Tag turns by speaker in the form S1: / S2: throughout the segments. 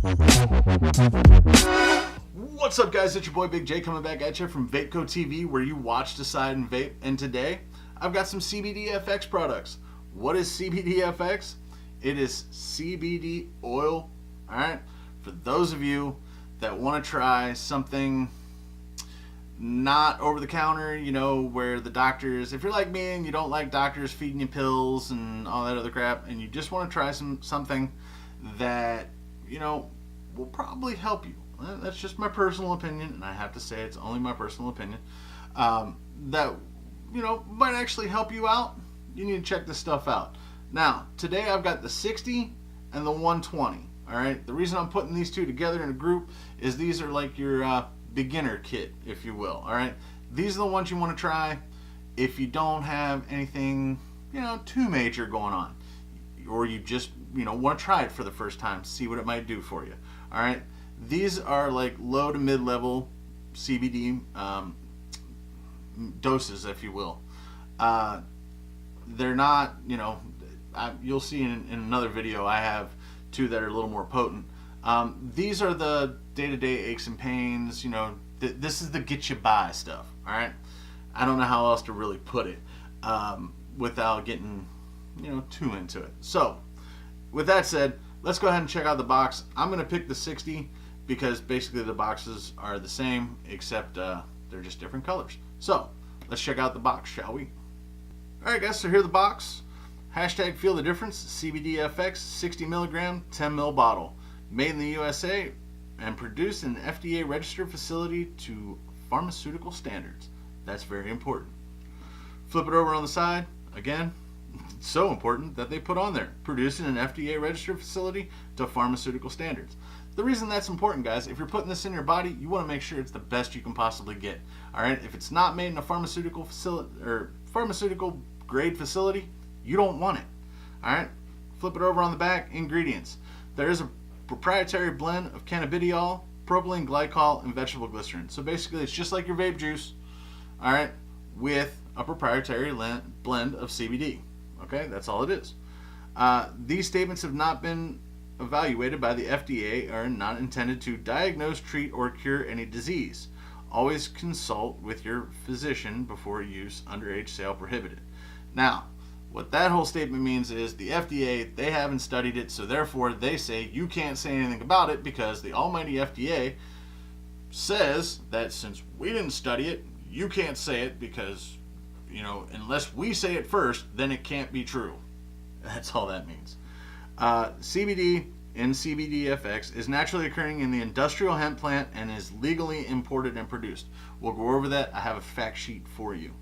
S1: What's up, guys? It's your boy Big J coming back at you from Vapeco TV, where you watch, decide, and vape. And today, I've got some CBDfx products. What is CBDfx? It is CBD oil. Alright? For those of you that want to try something not over the counter, you know, where the doctors, if you're like me and you don't like doctors feeding you pills and all that other crap, and you just want to try something that, you know, will probably help you. That's just my personal opinion, and I have to say it's only my personal opinion. That, you know, might actually help you out. You need to check this stuff out. Now, today I've got the 60 and the 120. All right. The reason I'm putting these two together in a group is these are like your beginner kit, if you will. All right. These are the ones you want to try if you don't have anything, you know, too major going on, or you just, you know, want to try it for the first time, see what it might do for you. All right. These are like low to mid-level CBD doses, if you will. They're not, you know, you'll see in another video I have two that are a little more potent. These are the day-to-day aches and pains, you know, this is the get you by stuff, all right? I don't know how else to really put it without getting, you know, too into it. So, with that said, let's go ahead and check out the box. I'm going to pick the 60 because basically the boxes are the same, except they're just different colors. So, let's check out the box, shall we? Alright guys, so here's the box. Hashtag feel the difference, CBDfx 60 milligram 10 ml bottle. Made in the USA and produced in an FDA registered facility to pharmaceutical standards. That's very important. Flip it over on the side. Again, it's so important that they put on there, produced in an FDA registered facility to pharmaceutical standards. The reason that's important, guys, if you're putting this in your body, you want to make sure it's the best you can possibly get. All right, if it's not made in a pharmaceutical facility or pharmaceutical grade facility, you don't want it. All right, flip it over on the back. Ingredients: there is a proprietary blend of cannabidiol, propylene glycol, and vegetable glycerin. So basically, it's just like your vape juice, all right, with a proprietary blend of CBD. Okay, that's all it is. These statements have not been evaluated by the FDA, are not intended to diagnose, treat, or cure any disease. Always consult with your physician before use. Underage sale prohibited. Now, what that whole statement means is the FDA, they haven't studied it, so therefore they say you can't say anything about it because the almighty FDA says that since we didn't study it, you can't say it because, you know, unless we say it first, then it can't be true. That's all that means. CBD in CBDfx is naturally occurring in the industrial hemp plant and is legally imported and produced. We'll go over that. I have a fact sheet for you.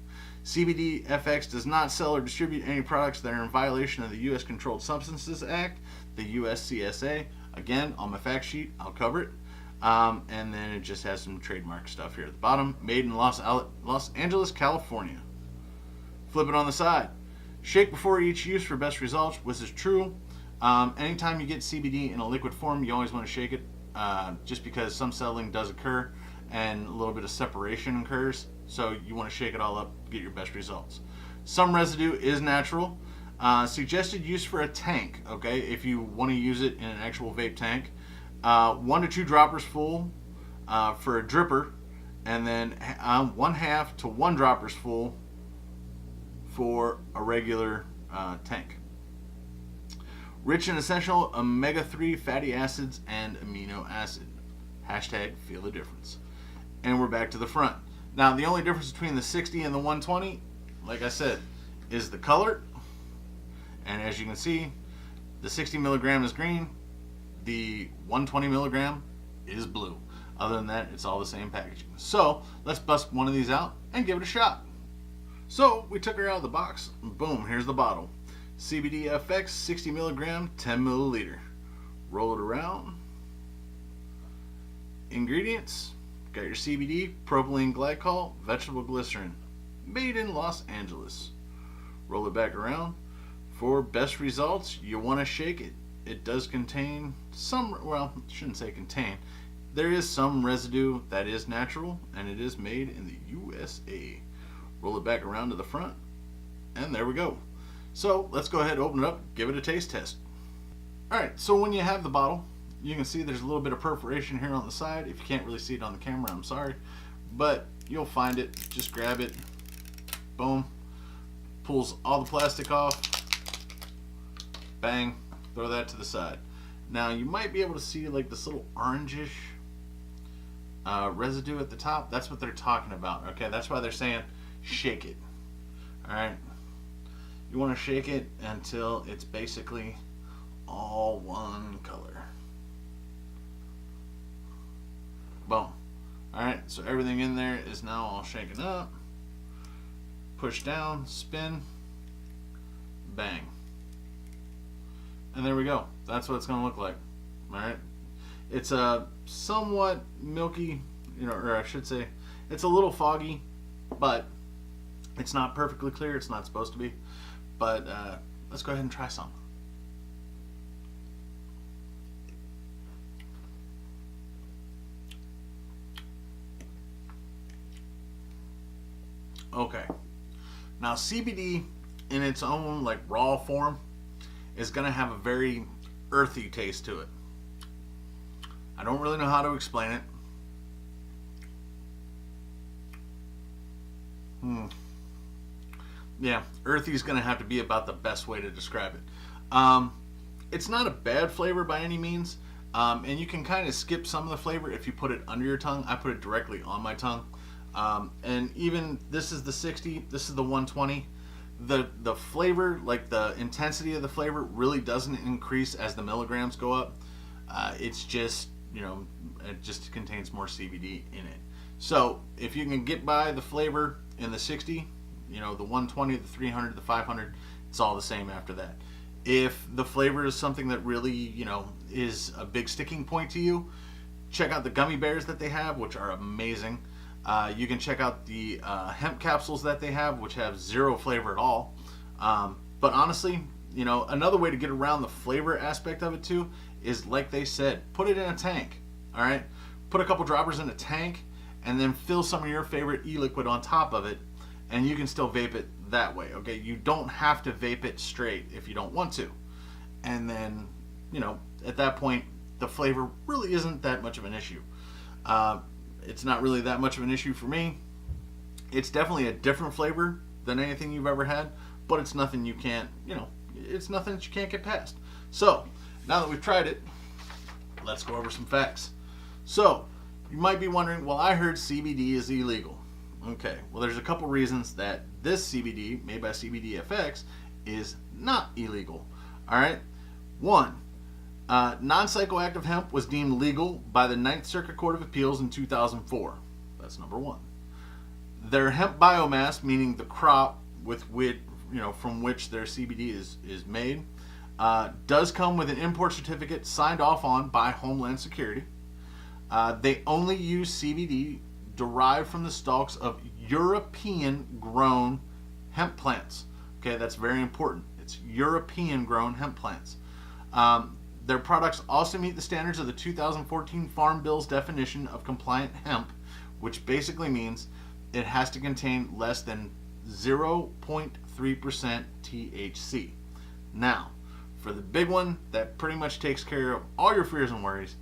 S1: CBDfx does not sell or distribute any products that are in violation of the U.S. Controlled Substances Act, the USCSA. Again, on my fact sheet, I'll cover it. And then it just has some trademark stuff here at the bottom. Made in Los Angeles, California. Flip it on the side. Shake before each use for best results, which is true. Anytime you get CBD in a liquid form, you always want to shake it, just because some settling does occur and a little bit of separation occurs. So you want to shake it all up to get your best results. Some residue is natural. Suggested use for a tank, okay, if you want to use it in an actual vape tank. 1 to 2 droppers full for a dripper, and then 1/2 to 1 droppers full for a regular tank. Rich in essential omega-3 fatty acids and amino acid. Hashtag feel the difference. And we're back to the front. Now, the only difference between the 60 and the 120, like I said, is the color. And as you can see, the 60 milligram is green. The 120 milligram is blue. Other than that, it's all the same packaging. So let's bust one of these out and give it a shot. So we took her out of the box. Boom, here's the bottle. CBDfx 60 milligram 10 milliliter. Roll it around. Ingredients: got your CBD, propylene glycol, vegetable glycerin. Made in Los Angeles. Roll it back around. For best results, you want to shake it. It does contain some, well, I shouldn't say contain. There is some residue that is natural, and it is made in the USA. Roll it back around to the front, and there we go. So let's go ahead and open it up, give it a taste test. Alright, so when you have the bottle, you can see there's a little bit of perforation here on the side. If you can't really see it on the camera, I'm sorry, but you'll find it. Just grab it, boom, pulls all the plastic off, bang, throw that to the side. Now you might be able to see like this little orangish residue at the top. That's what they're talking about. Okay, that's why they're saying shake it. All right, you want to shake it until it's basically all one color. Boom. All right, so everything in there is now all shaken up. Push down, spin, bang, and there we go. That's what it's going to look like. All right, it's a somewhat milky, or I should say, it's a little foggy, but it's not perfectly clear. It's not supposed to be. But let's go ahead and try some. Okay. Now CBD in its own like raw form is going to have a very earthy taste to it. I don't really know how to explain it. Yeah, earthy is going to have to be about the best way to describe it. It's not a bad flavor by any means, and you can kind of skip some of the flavor if you put it under your tongue. I put it directly on my tongue. And even this is the 60, this is the 120. The flavor, like the intensity of the flavor, really doesn't increase as the milligrams go up. It's just, it just contains more CBD in it. So if you can get by the flavor in the 60, the 120, the 300, the 500, it's all the same after that. If the flavor is something that really, is a big sticking point to you, check out the gummy bears that they have, which are amazing. You can check out the hemp capsules that they have, which have zero flavor at all. But honestly, another way to get around the flavor aspect of it too is, like they said, put it in a tank. All right, put a couple droppers in a tank, and then fill some of your favorite e-liquid on top of it, and you can still vape it that way. Okay, you don't have to vape it straight if you don't want to. And then, at that point, the flavor really isn't that much of an issue. It's not really that much of an issue for me. It's definitely a different flavor than anything you've ever had, but it's nothing you can't, it's nothing that you can't get past. So, now that we've tried it, let's go over some facts. So, you might be wondering, well, I heard CBD is illegal. Okay, well, there's a couple reasons that this CBD, made by CBDfx, is not illegal. All right, one, non-psychoactive hemp was deemed legal by the Ninth Circuit Court of Appeals in 2004. That's number one. Their hemp biomass, meaning the crop with which, from which their CBD is made, does come with an import certificate signed off on by Homeland Security. They only use CBD derived from the stalks of European-grown hemp plants. Okay, that's very important. It's European-grown hemp plants. Their products also meet the standards of the 2014 Farm Bill's definition of compliant hemp, which basically means it has to contain less than 0.3% THC. Now, for the big one that pretty much takes care of all your fears and worries,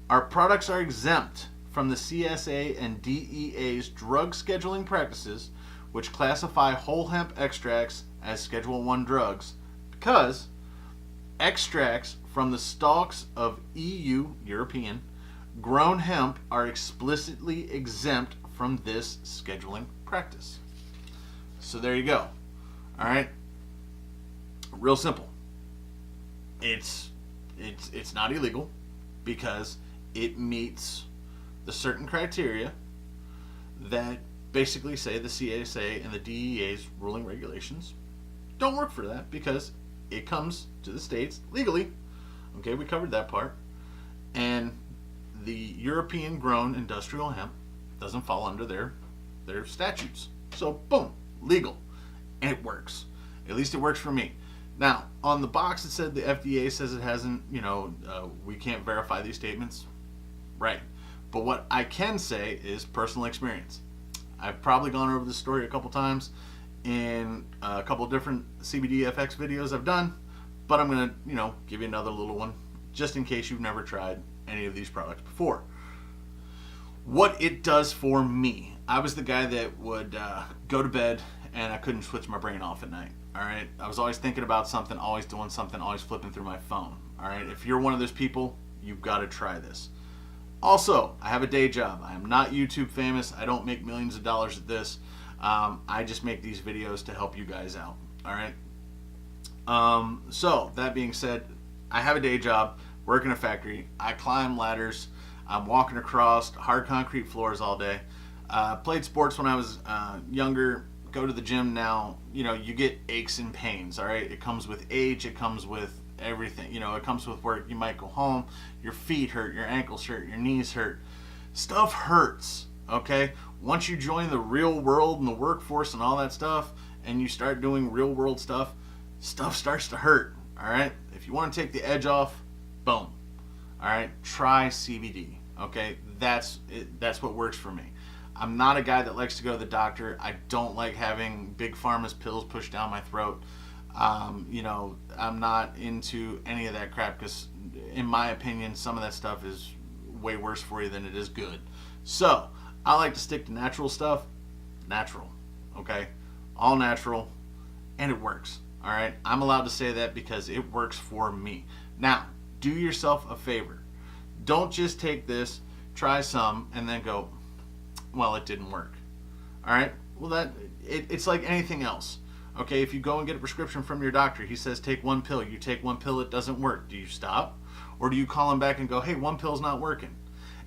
S1: our products are exempt from the CSA and DEA's drug scheduling practices, which classify whole hemp extracts as Schedule 1 drugs, because extracts from the stalks of European, grown hemp are explicitly exempt from this scheduling practice. So there you go. All right. Real simple. It's not illegal because it meets the certain criteria that basically say the CSA and the DEA's ruling regulations don't work for that because it comes to the states legally. Okay, we covered that part. And the European grown industrial hemp doesn't fall under their statutes. So boom, legal. And it works. At least it works for me. Now, on the box it said the FDA says it hasn't, we can't verify these statements. Right. But what I can say is personal experience. I've probably gone over this story a couple times in a couple different CBDfx videos I've done, but I'm going to, give you another little one just in case you've never tried any of these products before. What it does for me, I was the guy that would go to bed and I couldn't switch my brain off at night. All right, I was always thinking about something, always doing something, always flipping through my phone. All right, if you're one of those people, you've got to try this. Also, I have a day job. I am not YouTube famous. I don't make millions of dollars at this. I just make these videos to help you guys out. All right. So that being said, I have a day job, work in a factory. I climb ladders. I'm walking across hard concrete floors all day. Played sports when I was younger. Go to the gym now. You know, you get aches and pains. All right. It comes with age. It comes with everything. You know, it comes with work. You might go home. Your feet hurt. Your ankles hurt. Your knees hurt. Stuff hurts. Okay. Once you join the real world and the workforce and all that stuff, and you start doing real world stuff, stuff starts to hurt. All right. If you want to take the edge off, boom. All right. Try CBD. Okay. That's it. That's what works for me. I'm not a guy that likes to go to the doctor. I don't like having big pharma's pills pushed down my throat. You know, I'm not into any of that crap because, in my opinion, some of that stuff is way worse for you than it is good. So, I like to stick to natural stuff. Natural. Okay? All natural. And it works. All right? I'm allowed to say that because it works for me. Now, do yourself a favor. Don't just take this, try some, and then go, well, it didn't work. All right? Well, it's like anything else. Okay, if you go and get a prescription from your doctor, he says take one pill. You take one pill, it doesn't work. Do you stop? Or do you call him back and go, hey, one pill's not working?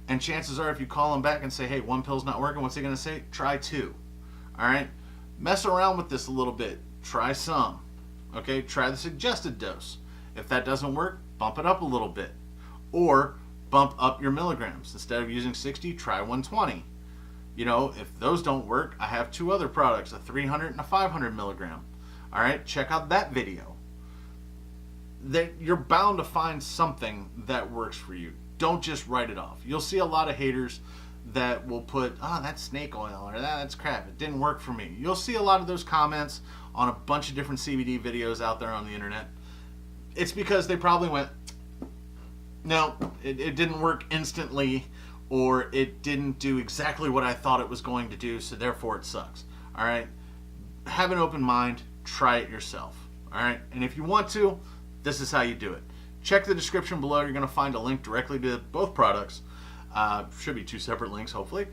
S1: And chances are if you call him back and say, hey, one pill's not working, what's he going to say? Try two. All right? Mess around with this a little bit. Try some. Okay, try the suggested dose. If that doesn't work, bump it up a little bit. Or bump up your milligrams. Instead of using 60, try 120. You know, if those don't work, I have two other products, a 300 and a 500 milligram. All right, check out that video. You're bound to find something that works for you. Don't just write it off. You'll see a lot of haters that will put, oh, that's snake oil, or that's crap, it didn't work for me. You'll see a lot of those comments on a bunch of different CBD videos out there on the internet. It's because they probably went, no, it didn't work instantly, or it didn't do exactly what I thought it was going to do, so therefore it sucks. All right? Have an open mind. Try it yourself. All right? And if you want to, this is how you do it. Check the description below. You're going to find a link directly to both products. Should be two separate links, hopefully.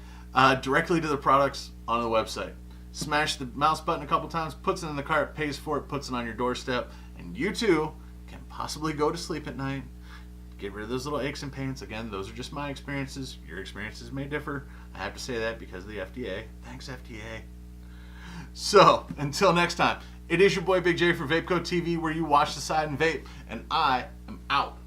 S1: Directly to the products on the website. Smash the mouse button a couple times, puts it in the cart, pays for it, puts it on your doorstep, and you too can possibly go to sleep at night. Get rid of those little aches and pains. Again, those are just my experiences. Your experiences may differ. I have to say that because of the FDA. Thanks, FDA. So, until next time, it is your boy Big J for VapeCo TV, where you watch, decide, and vape, and I am out.